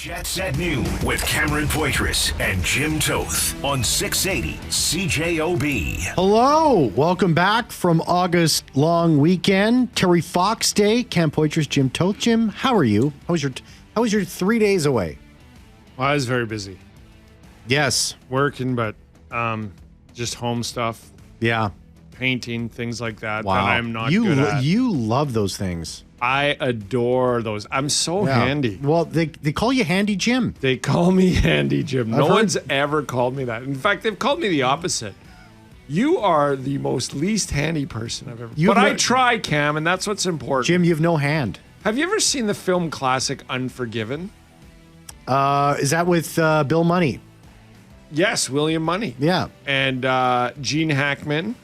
Jets at noon with Cameron Poitras and Jim Toth on 680 CJOB. Hello, welcome back from August long weekend. Terry Fox Day, Cam Poitras, Jim Toth. Jim, how are you? How was your 3 days away? Well, I was very busy. Yes. Working, but just home stuff. Yeah. Painting, things like that. Wow. That I'm not good at. You love those things. I adore those. I'm so handy. Well, they call you Handy Jim. They call me Handy Jim. I've heard- one's ever called me that. In fact, they've called me the opposite. You are the most least handy person I've ever. But I try, Cam, and that's what's important. Jim, you have no hand. Have you ever seen the film classic Unforgiven? Is that with Bill Money? Yes, William Money. Yeah. And Gene Hackman.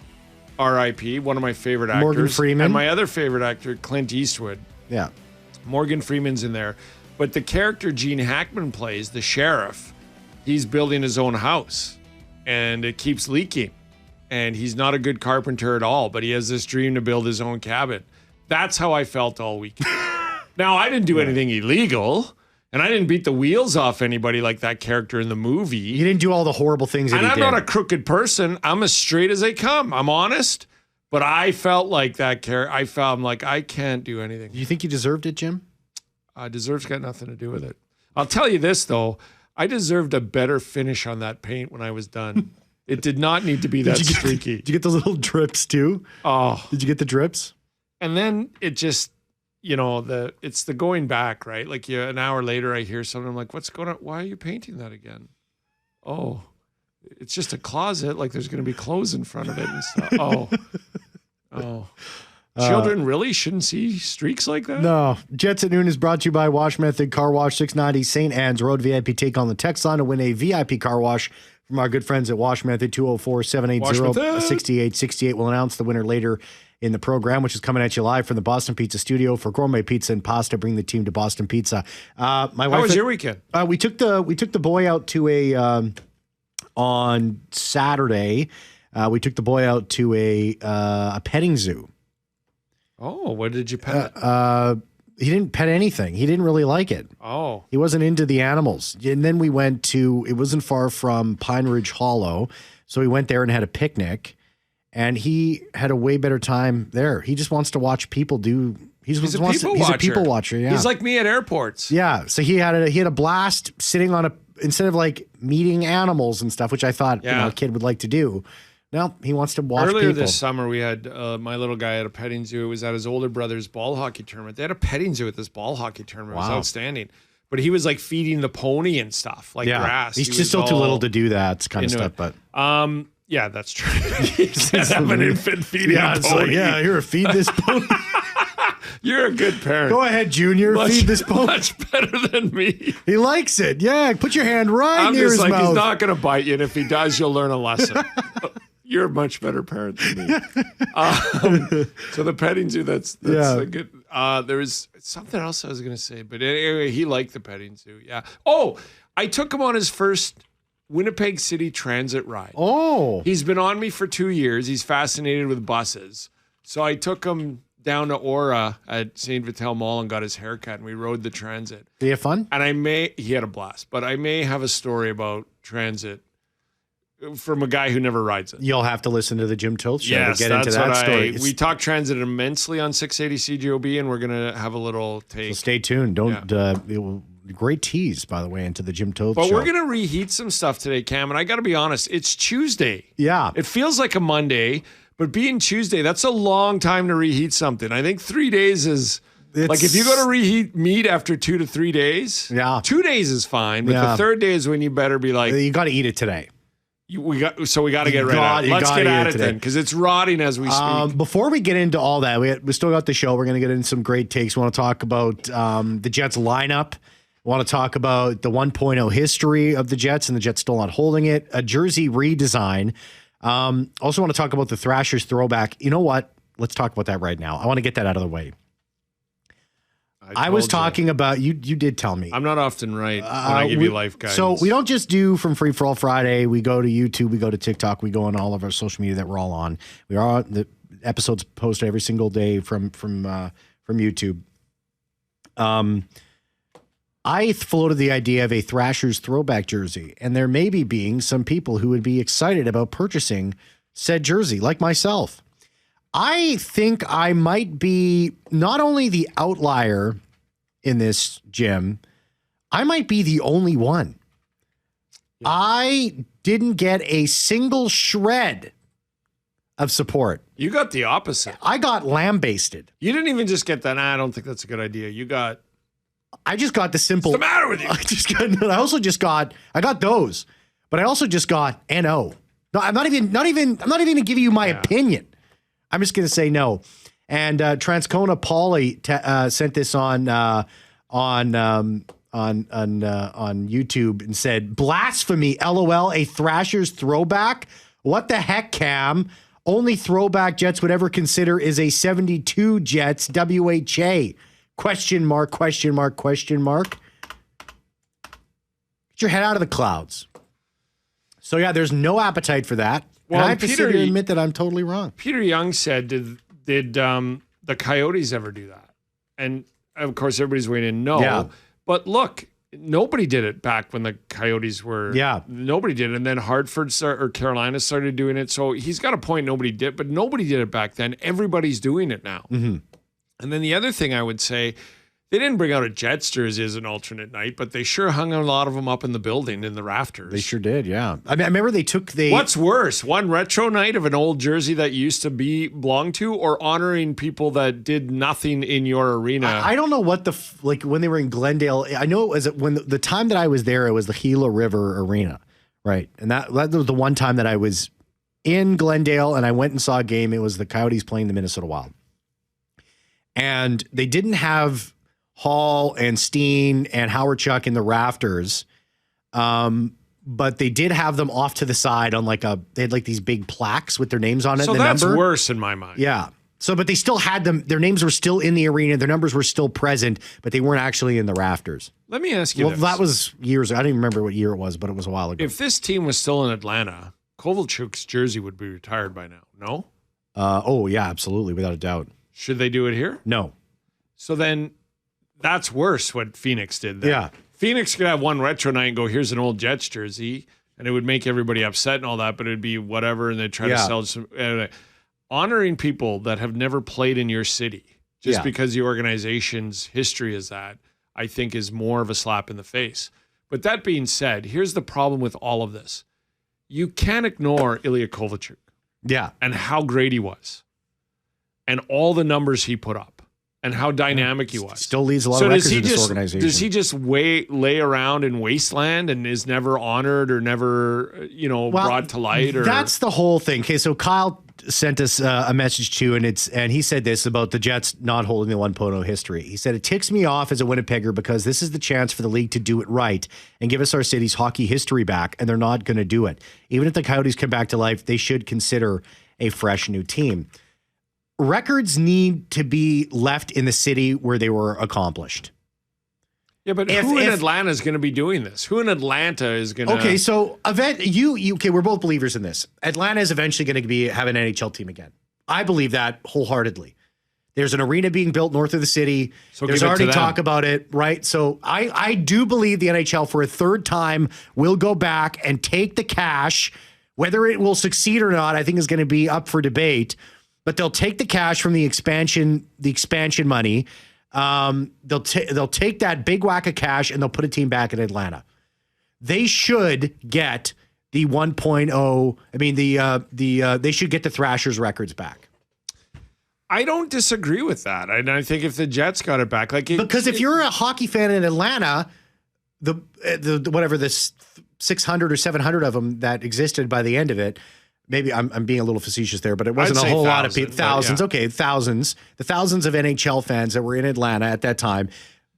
R.I.P., one of my favorite actors. Morgan Freeman. And my other favorite actor, Clint Eastwood. Yeah. Morgan Freeman's in there. But the character Gene Hackman plays, the sheriff, he's building his own house. And it keeps leaking. And he's not a good carpenter at all, but he has this dream to build his own cabin. That's how I felt all week. Now, I didn't do anything illegal. And I didn't beat the wheels off anybody like that character in the movie. You didn't do all the horrible things that he did. And I'm not a crooked person. I'm as straight as they come. I'm honest. But I felt like that character. I'm like, I can't do anything. Do you think you deserved it, Jim? Deserved's got nothing to do with it. I'll tell you this, though. I deserved a better finish on that paint when I was done. It did not need to be that streaky. Did you get those little drips, too? Oh. Did you get the drips? And then it just... it's the going back, right? Like an hour later, I hear something. I'm like, what's going on? Why are you painting that again? Oh, it's just a closet. Like there's going to be clothes in front of it and stuff. Oh. Children really shouldn't see streaks like that? No. Jets at Noon is brought to you by Wash Method Car Wash, 690 St. Anne's Road. VIP take on the text line to win a VIP car wash from our good friends at Wash Method. 204-780-6868. We'll announce the winner later in the program, which is coming at you live from the Boston Pizza Studio for gourmet pizza and pasta. Bring the team to Boston Pizza. How was your weekend? We took the boy out to on Saturday. We took the boy out to a petting zoo. Oh, what did you pet? He didn't pet anything. He didn't really like it. Oh, he wasn't into the animals. And then we went to. It wasn't far from Pine Ridge Hollow, so we went there and had a picnic. And he had a way better time there. He just wants to watch people do. He's a people watcher. Yeah, he's like me at airports. Yeah, so he had a blast sitting on instead of like meeting animals and stuff, which I thought a kid would like to do. Now he wants to watch Earlier people. This summer, we had my little guy at a petting zoo. It was at his older brother's ball hockey tournament. They had a petting zoo at this ball hockey tournament. Wow. It was outstanding. But he was like feeding the pony and stuff, like grass. He's just still too little to do that kind of stuff. But yeah, that's true. You can't have an infant feeding a pony. Like, here, feed this pony. You're a good parent. Go ahead, Junior. Feed this pony. Much better than me. He likes it. Yeah, put your hand right near his mouth. He's not going to bite you, and if he does, you'll learn a lesson. You're a much better parent than me. So the petting zoo, that's a good. There was something else I was going to say, but anyway, he liked the petting zoo. Yeah. Oh, I took him on his first Winnipeg City Transit ride. Oh. He's been on me for 2 years. He's fascinated with buses. So I took him down to Aura at St. Vital Mall and got his haircut, and we rode the transit. Did he have fun? And he had a blast, but I may have a story about transit from a guy who never rides it. You'll have to listen to the Jim Toth show to get into that story. We talk transit immensely on 680 CJOB, and we're going to have a little take. So stay tuned. Great tease, by the way, into the Jim Toth show. But we're going to reheat some stuff today, Cam, and I got to be honest, it's Tuesday. Yeah. It feels like a Monday, but being Tuesday, that's a long time to reheat something. I think 3 days is... like if you go to reheat meat after 2 to 3 days, 2 days is fine, but the third day is when you better be like... You got to eat it today. We got to get right at it. Let's get at it then, because it's rotting as we speak. Before we get into all that, we still got the show. We're going to get into some great takes. We want to talk about the Jets lineup. We want to talk about the 1.0 history of the Jets and the Jets still not holding it. A jersey redesign. Also want to talk about the Thrashers throwback. You know what? Let's talk about that right now. I want to get that out of the way. I was talking about, you did tell me. I'm not often right when I give you life guidance. So we don't just do From Free For All Friday. We go to YouTube, we go to TikTok, we go on all of our social media that we're all on. We are on the episodes posted every single day from YouTube. I floated the idea of a Thrashers throwback jersey, and there may be being some people who would be excited about purchasing said jersey, like myself. I think I might be not only the outlier in this, Jim, I might be the only one. Yeah. I didn't get a single shred of support. You got the opposite. I got lambasted. You didn't even just get that. I don't think that's a good idea. I just got the simple. What's the matter with you? I got those, but I also just got NO. No, I'm not even gonna give you my opinion. I'm just gonna say no. And Transcona Pauly sent this on YouTube and said, "Blasphemy! LOL, a Thrashers throwback. What the heck, Cam? Only throwback Jets would ever consider is a 72 Jets WHA." Question mark, question mark, question mark. Get your head out of the clouds. So, yeah, there's no appetite for that. Well, and I have to sit here and admit that I'm totally wrong. Peter Young said, did the Coyotes ever do that? And, of course, everybody's waiting no. Yeah. But, look, nobody did it back when the Coyotes were. Yeah. Nobody did it. And then Hartford or Carolina started doing it. So he's got a point, nobody did. But nobody did it back then. Everybody's doing it now. Mm-hmm. And then the other thing I would say, they didn't bring out a Jets jersey as an alternate night, but they sure hung a lot of them up in the building in the rafters. They sure did, yeah. I mean, I remember What's worse, one retro night of an old jersey that you used to belong to, or honoring people that did nothing in your arena? I don't know what when they were in Glendale. I know it was when the time that I was there, it was the Gila River Arena, right? And that was the one time that I was in Glendale and I went and saw a game. It was the Coyotes playing the Minnesota Wild. And they didn't have Hall and Steen and Howard Chuck in the rafters, but they did have them off to the side on they had these big plaques with their names on it. So and the that's number. Worse in my mind. Yeah. So, but they still had them. Their names were still in the arena. Their numbers were still present, but they weren't actually in the rafters. Let me ask you this. That was years. I don't even remember what year it was, but it was a while ago. If this team was still in Atlanta, Kovalchuk's jersey would be retired by now. No? Oh, yeah, absolutely. Without a doubt. Should they do it here? No. So then that's worse what Phoenix did then. Yeah. Phoenix could have one retro night and go, here's an old Jets jersey, and it would make everybody upset and all that, but it'd be whatever, and they'd try to sell some. Honoring people that have never played in your city just because the organization's history is that, I think is more of a slap in the face. But that being said, here's the problem with all of this. You can't ignore Elliotte Kovalchuk. Yeah. And how great he was. And all the numbers he put up. And how dynamic he was. Still leads a lot of records in this organization. Does he just lay around in wasteland and is never honored or never, brought to light? Or that's the whole thing. Okay, so Kyle sent us a message too, and he said this about the Jets not holding the 1.0 history. He said, "It ticks me off as a Winnipegger because this is the chance for the league to do it right and give us our city's hockey history back, and they're not going to do it. Even if the Coyotes come back to life, they should consider a fresh new team." Records need to be left in the city where they were accomplished. Yeah, but who in Atlanta is going to be doing this? Who in Atlanta is going to? Okay, so we're both believers in this. Atlanta is eventually going to have an NHL team again. I believe that wholeheartedly. There's an arena being built north of the city. So there's already talk about it, right? So I do believe the NHL for a third time will go back and take the cash. Whether it will succeed or not, I think is going to be up for debate. But they'll take the cash from the expansion money. They'll take that big whack of cash and they'll put a team back in Atlanta. They should get the 1.0. I mean, they should get the Thrashers records back. I don't disagree with that. And I think if the Jets got it back, because if you're a hockey fan in Atlanta, the 600 or 700 of them that existed by the end of it. Maybe I'm being a little facetious there, but it wasn't a whole lot of people. Thousands. Okay, thousands. The thousands of NHL fans that were in Atlanta at that time.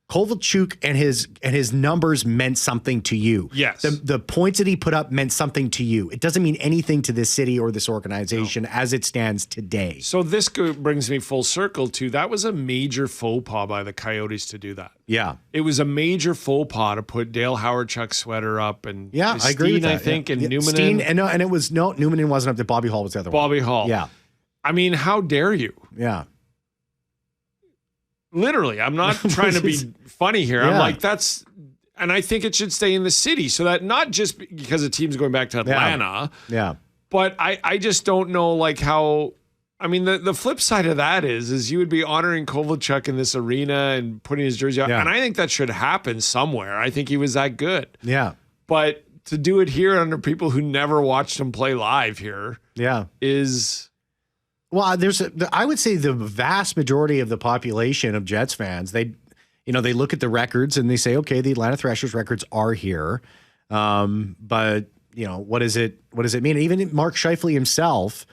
Kovalchuk and his numbers meant something to you. Yes. The points that he put up meant something to you. It doesn't mean anything to this city or this organization as it stands today. So this brings me full circle to that was a major faux pas by the Coyotes to do that. Yeah. It was a major faux pas to put Dale Howard-Chuck's sweater up and I agree with that. I think, and Newman. Steen, and it was Newman wasn't up there. Bobby Hall was the other one. Bobby Hall. Yeah. I mean, how dare you? Yeah. Literally, I'm not trying to be funny here. I'm Yeah. like, and I think it should stay in the city so that not just because the team's going back to Atlanta, but I just don't know like how. I mean, the flip side of that is you would be honoring Kovalchuk in this arena and putting his jersey on. And I think that should happen somewhere. I think he was that good. Yeah. But to do it here under people who never watched him play live here is... Well, I would say the vast majority of the population of Jets fans, they look at the records and they say, okay, the Atlanta Thrashers records are here. But, what does it mean? And even Mark Scheifele himself...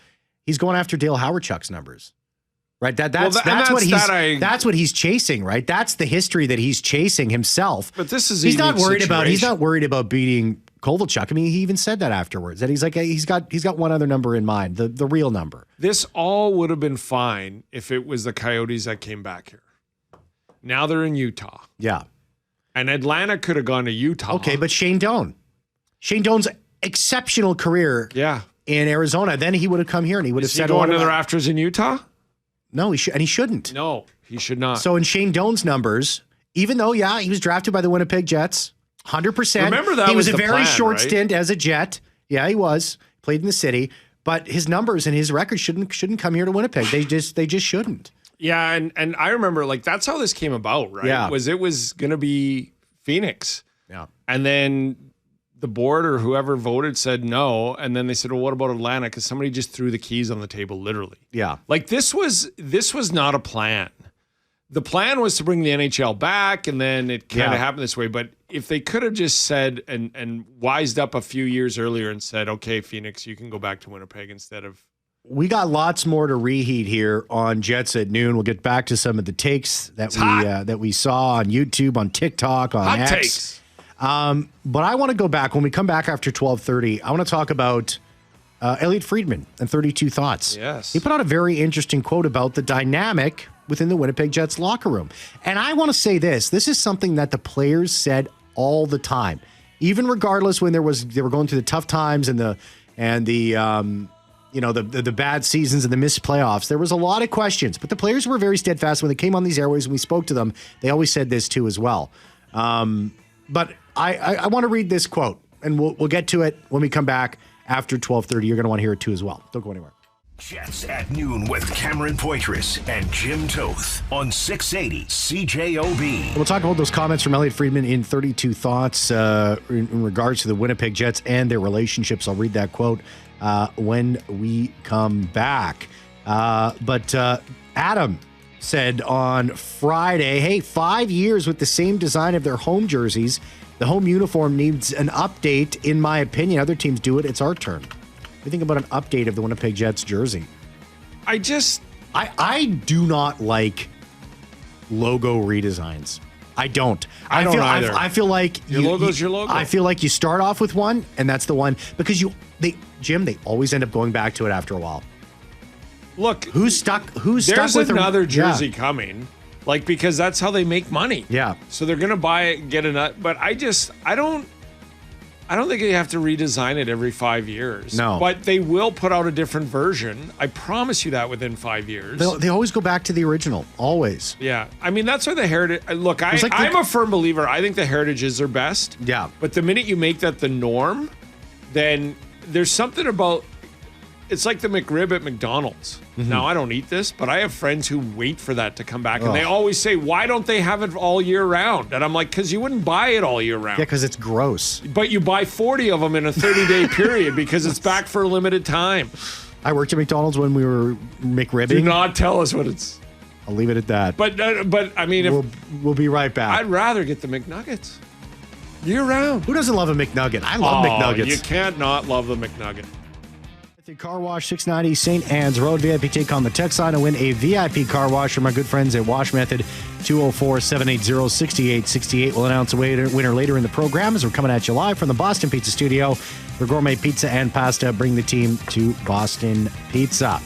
He's going after Dale Howardchuk's numbers, right? That's what he's chasing, right? That's the history that he's chasing himself. But this is he's not worried about beating Kovalchuk. I mean, he even said that afterwards. That he's like he's got one other number in mind, the real number. This all would have been fine if it was the Coyotes that came back here. Now they're in Utah. Yeah, and Atlanta could have gone to Utah. Okay, but Shane Doan's exceptional career. Yeah. In Arizona, then he would have come here and he would have said, "Going to the rafters in Utah." No, he shouldn't. No, he should not. So in Shane Doan's numbers, even though he was drafted by the Winnipeg Jets, 100%. Remember that he was a the very plan, short right? stint as a Jet. Yeah, he was played in the city, but his numbers and his record shouldn't come here to Winnipeg. They just shouldn't. Yeah, and I remember like that's how this came about, right? Yeah. It was going to be Phoenix. Yeah, and then the board or whoever voted said no. And then they said, well, what about Atlanta? Because somebody just threw the keys on the table, literally. Yeah. Like this was not a plan. The plan was to bring the NHL back, and then it kind of happened this way. But if they could have just said and wised up a few years earlier and said, okay, Phoenix, you can go back to Winnipeg instead of... We got lots more to reheat here on Jets at Noon. We'll get back to some of the takes that we saw on YouTube, on TikTok, on Hot X. takes. But I want to go back. When we come back after 12:30, I want to talk about Elliotte Friedman and 32 Thoughts. Yes. He put out a very interesting quote about the dynamic within the Winnipeg Jets locker room. And I want to say this. This is something that the players said all the time. Even regardless when they were going through the tough times and the bad seasons and the missed playoffs, there was a lot of questions. But the players were very steadfast when they came on these airways and we spoke to them. They always said this too as well. But I want to read this quote, and we'll get to it when we come back after 12:30. You're going to want to hear it too as well. Don't go anywhere. Jets at Noon with Cameron Poitras and Jim Toth on 680 CJOB. We'll talk about those comments from Elliotte Friedman in 32 Thoughts in regards to the Winnipeg Jets and their relationships. I'll read that quote when we come back. But Adam said on Friday, hey, 5 years with the same design of their home jerseys. The home uniform needs an update, in my opinion. Other teams do it. It's our turn. What do you think about an update of the Winnipeg Jets jersey? I do not like logo redesigns. I don't. I don't either. I feel like your logo's your logo. I feel like you start off with one, and that's the one because they always end up going back to it after a while. Look, who's stuck with another jersey coming, like because that's how they make money. Yeah. So they're gonna buy it, get another. But I don't think they have to redesign it every 5 years. No. But they will put out a different version. I promise you that within 5 years. They always go back to the original. Always. Yeah. I mean, that's why the heritage. Look, I'm a firm believer. I think the heritage is their best. Yeah. But the minute you make that the norm, then there's something about. It's like the McRib at McDonald's. Mm-hmm. Now, I don't eat this, but I have friends who wait for that to come back. And they always say, why don't they have it all year round? And I'm like, because you wouldn't buy it all year round. Yeah, because it's gross. But you buy 40 of them in a 30-day period because it's back for a limited time. I worked at McDonald's when we were McRibbing. Do not tell us what it's. I'll leave it at that. But I mean, we'll be right back. I'd rather get the McNuggets year round. Who doesn't love a McNugget? I love McNuggets. You can't not love the McNugget. Car Wash, 690 St. Anne's Road. VIP take on the text line and win a VIP car wash from my good friends at Wash Method. 204-780-6868. We'll announce a winner later in the program as we're coming at you live from the Boston Pizza Studio. For gourmet pizza and pasta, bring the team to Boston Pizza.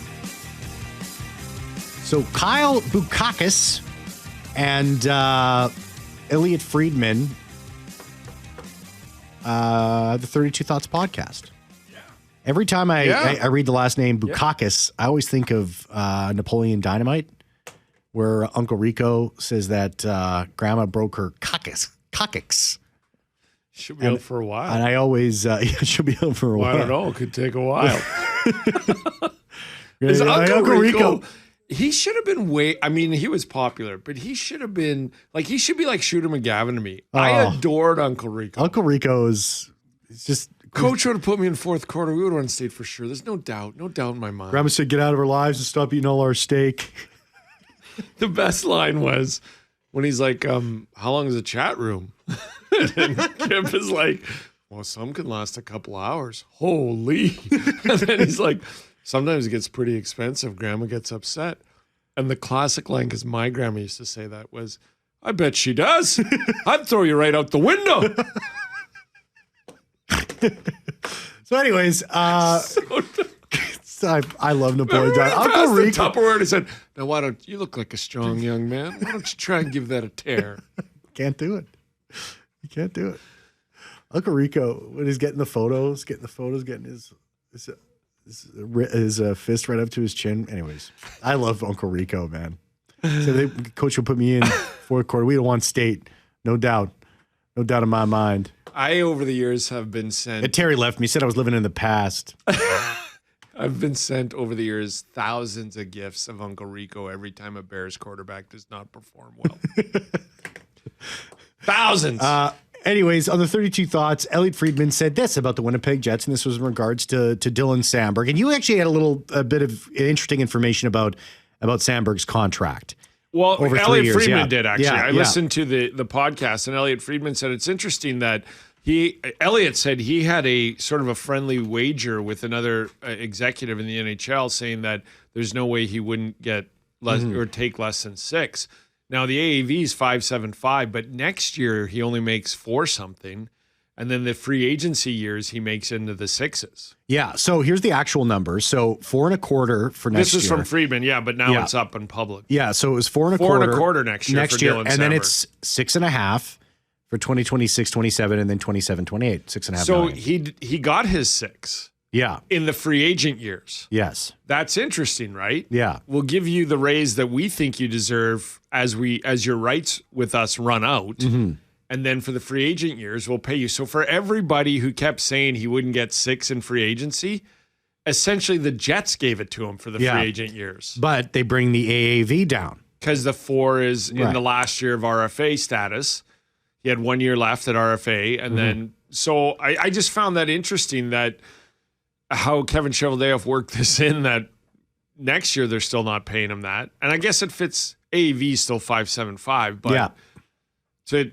So Kyle Bukakis and Elliotte Friedman, the 32 Thoughts podcast. Every time I read the last name Bukakis, I always think of Napoleon Dynamite. where Uncle Rico says that Grandma broke her coccyx. She'll be out for a while. And I always, she'll be out for a while. I don't know. It could take a while. Is Uncle Rico, he should have been he was popular, but he should have been, he should be like Shooter McGavin to me. I adored Uncle Rico. Uncle Rico is just... Coach would have put me in fourth quarter. We would have won state for sure. There's no doubt in my mind. Grandma said, get out of our lives and stop eating all our steak. The best line was when he's like, how long is a chat room? And Kip is like, well, some can last a couple hours. Holy. And then he's like, sometimes it gets pretty expensive. Grandma gets upset. And the classic line, because my grandma used to say that, was, I bet she does. I'd throw you right out the window. So anyways, I love Napoleon Dynamite. Uncle Rico. Tupperware, he said, now why don't you look like a strong young man? Why don't you try and give that a tear? Can't do it. You can't do it. Uncle Rico, when he's getting his fist right up to his chin. Anyways, I love Uncle Rico, man. So coach will put me in fourth quarter. We don't want state, no doubt in my mind. I, over the years, have been sent. And Terry left me. Said I was living in the past. I've been sent over the years thousands of gifts of Uncle Rico every time a Bears quarterback does not perform well. Thousands. Anyways, on the 32 Thoughts, Elliotte Friedman said this about the Winnipeg Jets, and this was in regards to Dylan Samberg. And you actually had a bit of interesting information about Samberg's contract. Well, over Elliotte 3 years. Friedman did, actually. Yeah, I listened to the podcast, and Elliotte Friedman said it's interesting that Elliotte said he had a sort of a friendly wager with another executive in the NHL saying that there's no way he wouldn't get less or take less than 6. Now, the AAV is 5.75, but next year he only makes 4 something. And then the free agency years he makes into the 6s. Yeah. So here's the actual numbers. So 4.25 for next year. This is from Friedman, yeah, but now it's up in public. Yeah. So it was 4.25. 4.25 next year for Dylan and then Samberg. it's 6.5 for 2026, 27, and then 27, 28. 6.5. So million. he got his 6. Yeah. In the free agent years. Yes. That's interesting, right? Yeah. We'll give you the raise that we think you deserve as your rights with us run out. Mm-hmm. And then for the free agent years, we'll pay you. So for everybody who kept saying he wouldn't get 6 in free agency, essentially the Jets gave it to him for the free agent years. But they bring the AAV down. Because the 4 is in the last year of RFA status. He had 1 year left at RFA. And then, so I just found that interesting that how Kevin Cheveldayoff worked this in, that next year they're still not paying him that. And I guess it fits, AAV still 5.75, but to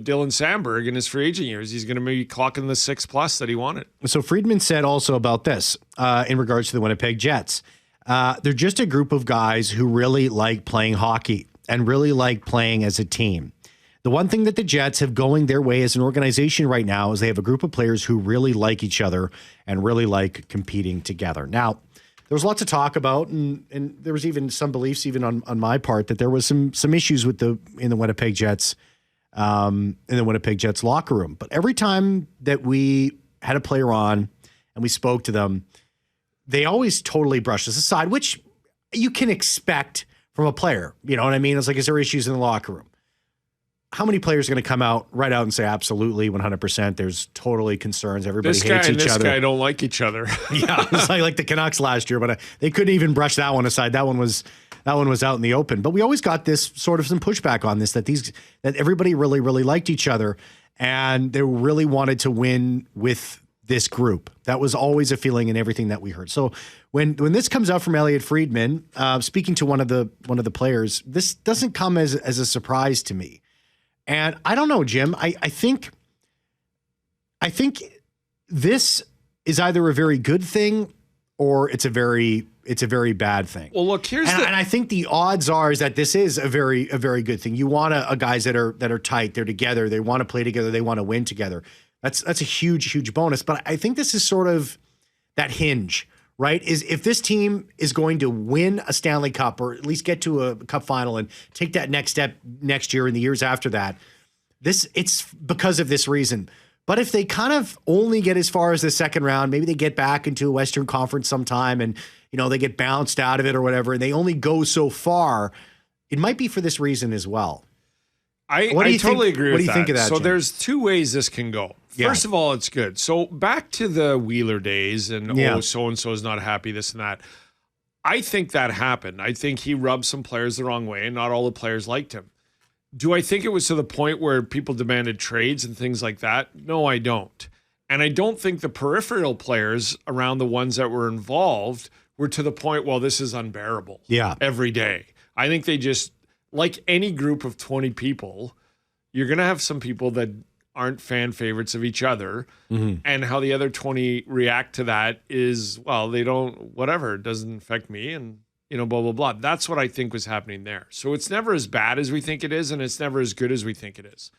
Dylan Samberg in his free agent years, he's going to be clocking the 6+ that he wanted. So Friedman said also about this in regards to the Winnipeg Jets. They're just a group of guys who really like playing hockey and really like playing as a team. The one thing that the Jets have going their way as an organization right now is they have a group of players who really like each other and really like competing together. Now, there was lots to talk about, and there was even some beliefs, even on my part, that there was some issues in the Winnipeg Jets, locker room. But every time that we had a player on and we spoke to them, they always totally brushed us aside, which you can expect from a player. You know what I mean? It's like, is there issues in the locker room? How many players are going to come out and say, absolutely, 100%, there's totally concerns. Everybody hates each other. This guy don't like each other. Yeah, it's like the Canucks last year, but they couldn't even brush that one aside. That one was out in the open. But we always got this sort of some pushback on this, that everybody really, really liked each other, and they really wanted to win with this group. That was always a feeling in everything that we heard. So when this comes out from Elliotte Friedman, speaking to one of the players, this doesn't come as a surprise to me. And I don't know, Jim. I think this is either a very good thing or it's a very bad thing. Well, look, and I think the odds are is that this is a very good thing. You want a guys that are tight, they're together, they want to play together, they want to win together. That's a huge bonus. But I think this is sort of that hinge, right? Is if this team is going to win a Stanley Cup or at least get to a Cup final and take that next step next year and the years after that, it's because of this reason. But if they kind of only get as far as the second round, maybe they get back into a Western Conference sometime and, they get bounced out of it or whatever, and they only go so far, it might be for this reason as well. I totally agree with that. What do you think of that, So Jim? there's two ways this can go. First of all, it's good. So back to the Wheeler days and, so-and-so is not happy, this and that. I think that happened. I think he rubbed some players the wrong way and not all the players liked him. Do I think it was to the point where people demanded trades and things like that? No, I don't. And I don't think the peripheral players around the ones that were involved were to the point, well, this is unbearable every day. I think they just, like any group of 20 people, you're going to have some people that aren't fan favorites of each other. And how the other 20 react to that is, well, they don't, whatever, it doesn't affect me. And, blah, blah, blah. That's what I think was happening there. So it's never as bad as we think it is, and it's never as good as we think it is.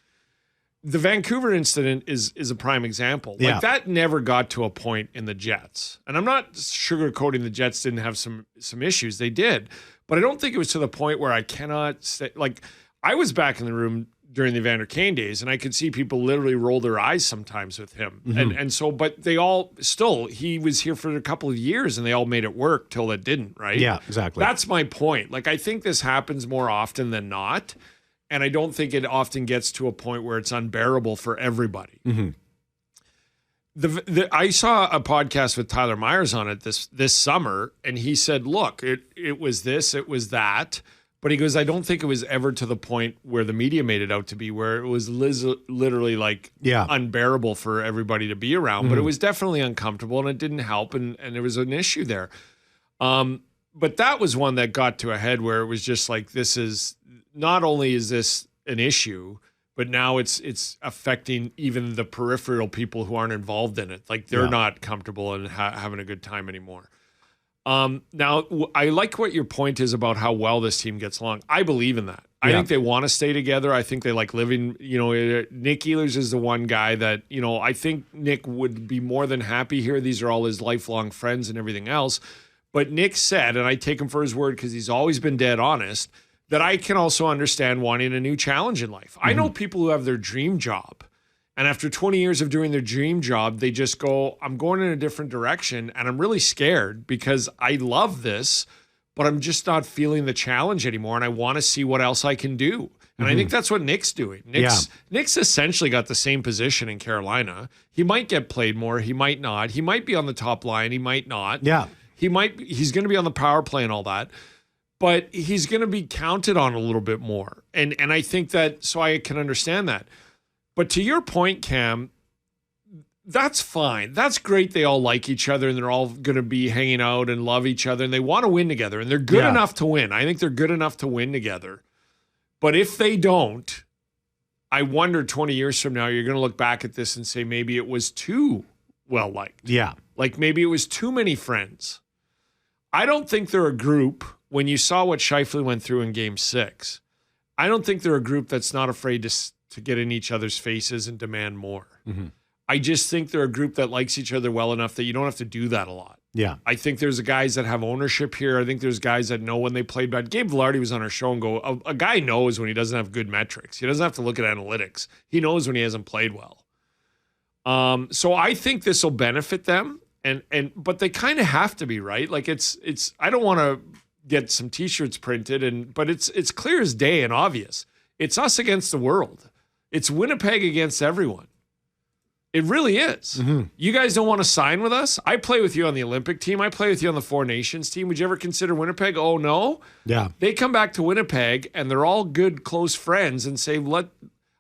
The Vancouver incident is a prime example. Like that never got to a point in the Jets. And I'm not sugarcoating the Jets didn't have some issues. They did. But I don't think it was to the point where I cannot say, like, I was back in the room during the Evander Kane days, and I could see people literally roll their eyes sometimes with him. And so, but they all still, he was here for a couple of years and they all made it work till it didn't, right? Yeah, exactly. That's my point. Like, I think this happens more often than not. And I don't think it often gets to a point where it's unbearable for everybody. I saw a podcast with Tyler Myers on it this summer, and he said, look, it was this, it was that. But he goes, I don't think it was ever to the point where the media made it out to be, where it was literally like unbearable for everybody to be around. But it was definitely uncomfortable, and it didn't help, and there was an issue there. But that was one that got to a head where it was just like, this is, not only is this an issue, but now it's affecting even the peripheral people who aren't involved in it. Like, they're not comfortable and having a good time anymore. Now, I like what your point is about how well this team gets along. I believe in that. I think they want to stay together. I think they like living, Nick Ehlers is the one guy that, I think Nick would be more than happy here. These are all his lifelong friends and everything else. But Nick said, and I take him for his word because he's always been dead honest, that I can also understand wanting a new challenge in life. I know people who have their dream job, and after 20 years of doing their dream job, they just go, I'm going in a different direction, and I'm really scared because I love this, but I'm just not feeling the challenge anymore, and I want to see what else I can do. And I think that's what Nick's doing. Nick's essentially got the same position in Carolina. He might get played more. He might not. He might be on the top line. He might not. Yeah. He's going to be on the power play and all that. But he's going to be counted on a little bit more. And I think that, so I can understand that. But to your point, Cam, that's fine. That's great. They all like each other and they're all going to be hanging out and love each other and they want to win together and they're good enough to win. I think they're good enough to win together. But if they don't, I wonder 20 years from now, you're going to look back at this and say maybe it was too well liked. Yeah. Like maybe it was too many friends. I don't think they're a group, when you saw what Scheifele went through in Game 6, I don't think they're a group that's not afraid to get in each other's faces and demand more. I just think they're a group that likes each other well enough that you don't have to do that a lot. Yeah. I think there's guys that have ownership here. I think there's guys that know when they played bad. Gabe Velarde was on our show and go, a guy knows when he doesn't have good metrics. He doesn't have to look at analytics. He knows when he hasn't played well. So I think this will benefit them. But they kind of have to be, right? Like it's I don't want to get some t-shirts printed but it's clear as day and obvious. It's us against the world. It's Winnipeg against everyone. It really is. You guys don't want to sign with us? I play with you on the Olympic team. I play with you on the Four Nations team. Would you ever consider Winnipeg? Oh, no? Yeah. They come back to Winnipeg, and they're all good, close friends, and say,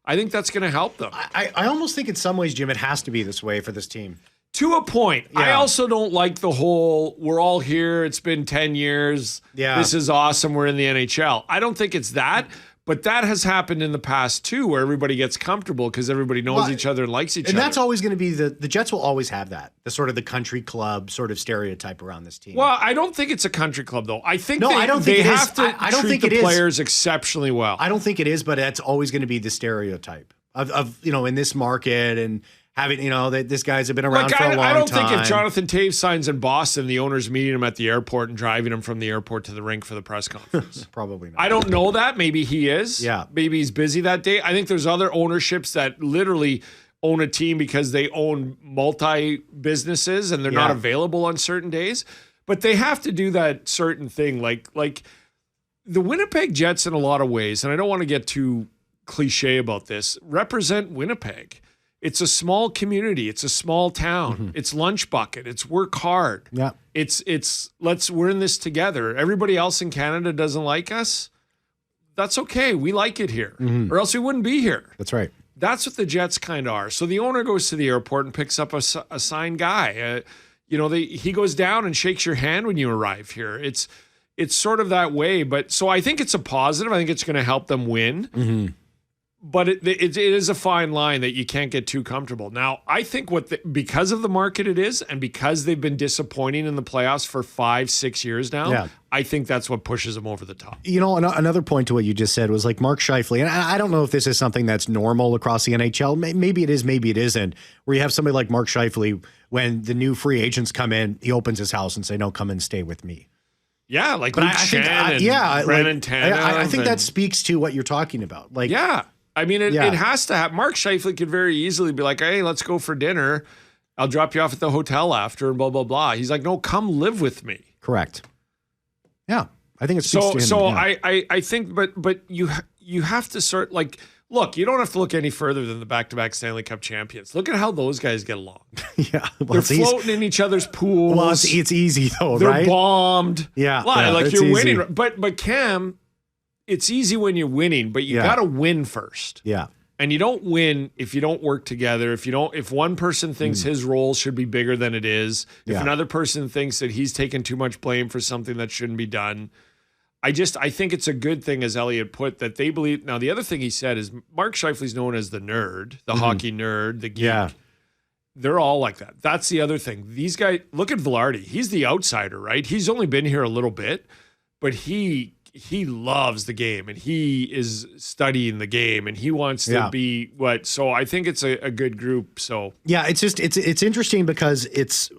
I think that's going to help them. I almost think in some ways, Jim, it has to be this way for this team. To a point. Yeah. I also don't like the whole, we're all here, it's been 10 years, this is awesome, we're in the NHL. I don't think it's that. But that has happened in the past, too, where everybody gets comfortable because everybody knows each other and likes each other. And that's always going to be the Jets will always have that, the sort of the country club sort of stereotype around this team. Well, I don't think it's a country club, though. I think I don't think they have to treat the players exceptionally well. I don't think it is, but that's always going to be the stereotype of in this market and having, that this guy's been around for a long time. I don't think if Jonathan Toews signs in Boston, the owner's meeting him at the airport and driving him from the airport to the rink for the press conference. Probably not. I don't know that. Maybe he is. Yeah. Maybe he's busy that day. I think there's other ownerships that literally own a team because they own multi-businesses and they're not available on certain days. But they have to do that certain thing. Like the Winnipeg Jets, in a lot of ways, and I don't want to get too cliche about this, represent Winnipeg. It's a small community. It's a small town. It's lunch bucket. It's work hard. Yeah. We're in this together. Everybody else in Canada doesn't like us. That's okay. We like it here, or else we wouldn't be here. That's right. That's what the Jets kind of are. So the owner goes to the airport and picks up a signed guy. He goes down and shakes your hand when you arrive here. It's sort of that way. But so I think it's a positive. I think it's going to help them win. But it is a fine line that you can't get too comfortable. Now, I think because of the market it is, and because they've been disappointing in the playoffs for 5-6 years now, I think that's what pushes them over the top. Another point to what you just said was like Mark Scheifele, and I don't know if this is something that's normal across the NHL. Maybe it is, maybe it isn't, where you have somebody like Mark Scheifele, when the new free agents come in, he opens his house and say, no, come and stay with me. Yeah, like Luke Chen and Brandon Tanev. I think that speaks to what you're talking about. Like, yeah. I mean, it has to happen. Mark Scheifele could very easily be like, hey, let's go for dinner. I'll drop you off at the hotel after and blah, blah, blah. He's like, no, come live with me. Correct. Yeah. I think it speaks to him. So I think, but you have to sort like, look, you don't have to look any further than the back-to-back Stanley Cup champions. Look at how those guys get along. Yeah. They're floating in each other's pools. Well, it's easy though, They're right? They're bombed. Yeah. Like you're winning. But Cam, it's easy when you're winning, but you got to win first. Yeah. And you don't win if you don't work together. If one person thinks his role should be bigger than it is, if another person thinks that he's taken too much blame for something that shouldn't be done. I think it's a good thing, as Elliotte put, that they believe. Now, the other thing he said is Mark Scheifele's known as the nerd, the hockey nerd, the geek. Yeah. They're all like that. That's the other thing. These guys, look at Velarde. He's the outsider, right? He's only been here a little bit, but he loves the game and he is studying the game and he wants to be what. So I think it's a good group. So yeah, it's interesting because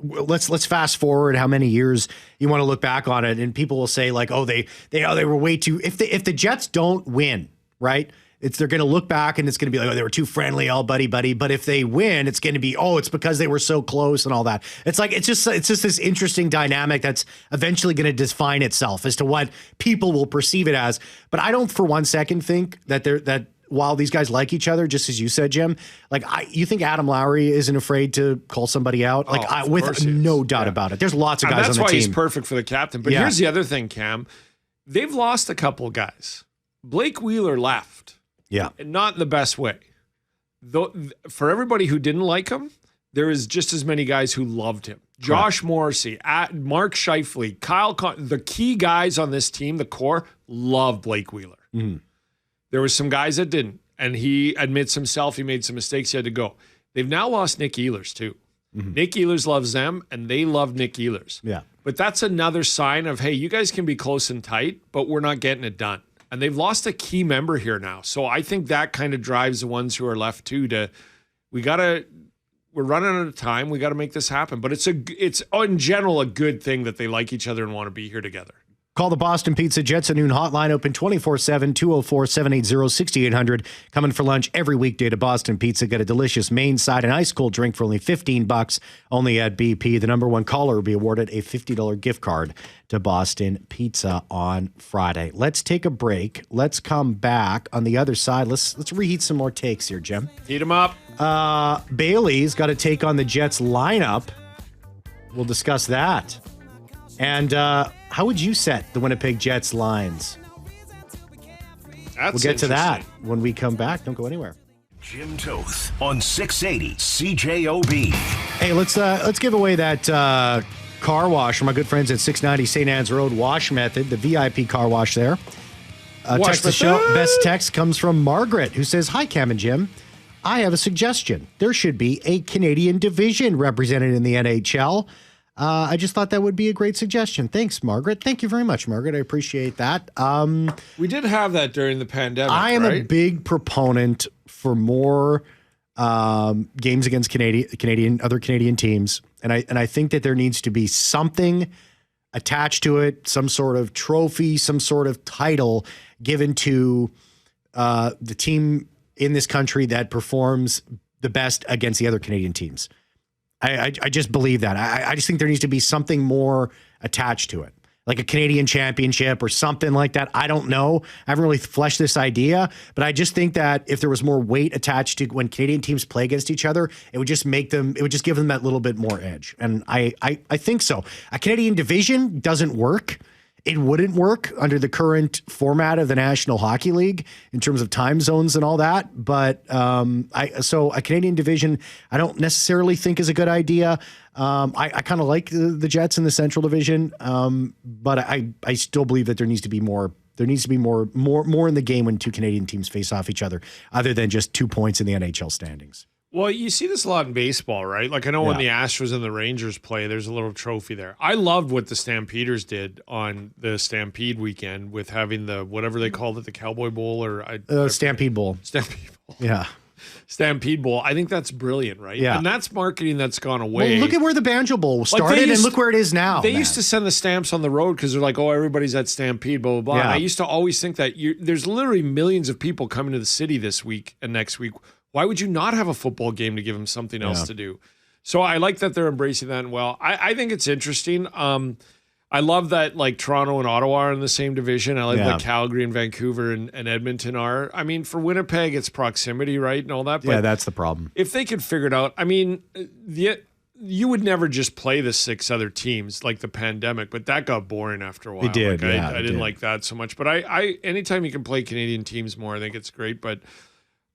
let's fast forward how many years you want to look back on it, and people will say like, oh, they were way too. If the Jets don't win, right? They're going to look back and it's going to be like, oh, they were too friendly, all buddy. But if they win, it's going to be, oh, it's because they were so close and all that. It's like, it's just this interesting dynamic that's eventually going to define itself as to what people will perceive it as. But I don't for one second think that while these guys like each other, just as you said, Jim, like you think Adam Lowry isn't afraid to call somebody out? Like with no doubt about it. There's lots of guys on the team. That's why he's perfect for the captain. But here's the other thing, Cam. They've lost a couple guys. Blake Wheeler left. Yeah. Not in the best way. Though, for everybody who didn't like him, there is just as many guys who loved him. Josh Morrissey, Mark Scheifele, Kyle the key guys on this team, the core, love Blake Wheeler. There were some guys that didn't, and he admits himself he made some mistakes, he had to go. They've now lost Nick Ehlers, too. Nick Ehlers loves them, and they love Nick Ehlers. Yeah. But that's another sign of, hey, you guys can be close and tight, but we're not getting it done. And they've lost a key member here now. So I think that kind of drives the ones who are left too we're running out of time. We got to make this happen. But it's in general a good thing that they like each other and want to be here together. Call the Boston Pizza Jets at noon hotline, open 24/7, 204-780-6800. Coming for lunch every weekday to Boston Pizza. Get a delicious main side and ice cold drink for only $15 only at BP. The number one caller will be awarded a $50 gift card to Boston Pizza on Friday. Let's take a break. Let's come back on the other side. Let's reheat some more takes here, Jim. Heat them up. Bailey's got to take on the Jets lineup. We'll discuss that. And how would you set the Winnipeg Jets lines? We'll get to that when we come back. Don't go anywhere. Jim Toth on 680 CJOB. Hey, let's give away that car wash from my good friends at 690 St. Anne's Road Wash Method, the VIP car wash there. Text the show. Best text comes from Margaret, who says, "Hi, Cam and Jim. I have a suggestion. There should be a Canadian division represented in the NHL. I just thought that would be a great suggestion. Thanks, Margaret. Thank you very much, Margaret. I appreciate that. We did have that during the pandemic, I am a big proponent for more games against other Canadian teams. And I think that there needs to be something attached to it, some sort of trophy, some sort of title given to the team in this country that performs the best against the other Canadian teams. I just believe that. I just think there needs to be something more attached to it. like a Canadian championship or something like that. I don't know. I haven't really fleshed this idea, but I just think that if there was more weight attached to when Canadian teams play against each other, it would just give them that little bit more edge. And I think so. A Canadian division doesn't work. It wouldn't work under the current format of the National Hockey League in terms of time zones and all that. But so a Canadian division, I don't necessarily think is a good idea. I kind of like the Jets in the Central Division, but I still believe that there needs to be more. There needs to be more in the game when two Canadian teams face off each other, other than just 2 points in the NHL standings. Well, you see this a lot in baseball, right? Like I know when the Astros and the Rangers play, there's a little trophy there. I loved what the Stampeders did on the Stampede weekend with having the whatever they called it, the Cowboy Bowl or Stampede Bowl. Stampede Bowl. Yeah. Stampede Bowl. I think that's brilliant, right? Yeah. And that's marketing that's gone away. Well, look at where the Banjo Bowl started and look where it is now. They used to send the stamps on the road because they're like, oh, everybody's at Stampede, blah, blah, blah. Yeah. I used to always think that there's literally millions of people coming to the city this week and next week. Why would you not have a football game to give them something else to do? So I like that they're embracing that. And well, I think it's interesting. I love that like Toronto and Ottawa are in the same division. I like that Calgary and Vancouver and Edmonton are. I mean, for Winnipeg, it's proximity, right? And all that. But that's the problem. If they could figure it out, I mean, you would never just play the 6 other teams like the pandemic, but that got boring after a while. It did. Like, I didn't like that so much. But I anytime you can play Canadian teams more, I think it's great. But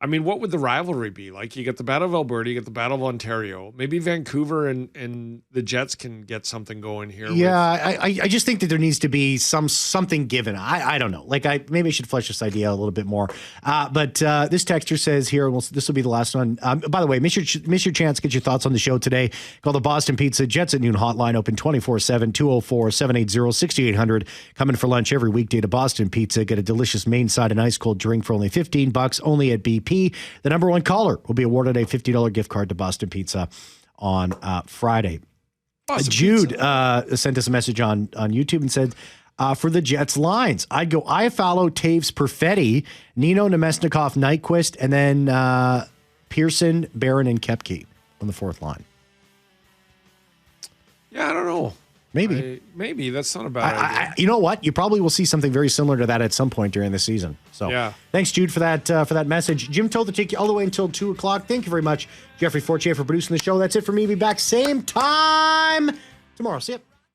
I mean, what would the rivalry be? Like, you get the Battle of Alberta, you get the Battle of Ontario. Maybe Vancouver and the Jets can get something going here. Yeah, I just think that there needs to be something given. I don't know. Like, maybe I should flesh this idea out a little bit more. But this texter says here, this will be the last one. By the way, miss your chance. Get your thoughts on the show today. Call the Boston Pizza Jets at Noon hotline, open 24/7, 204-780-6800. Coming for lunch every weekday to Boston Pizza. Get a delicious main side and ice cold drink for only $15, only at BP. The number one caller will be awarded a $50 gift card to Boston Pizza on Friday. Boston Jude sent us a message on YouTube and said, for the Jets lines, I'd go Iafallo, Taves, Perfetti, Nino, Nemesnikov, Nyquist, and then Pearson, Barron, and Koepke on the fourth line. Yeah, I don't know. Maybe that's not a bad idea. You know what? You probably will see something very similar to that at some point during the season. So, thanks, Jude, for that message. Jim Toth to take you all the way until 2:00. Thank you very much, Jeffrey Fortier, for producing the show. That's it for me. Be back same time tomorrow. See ya.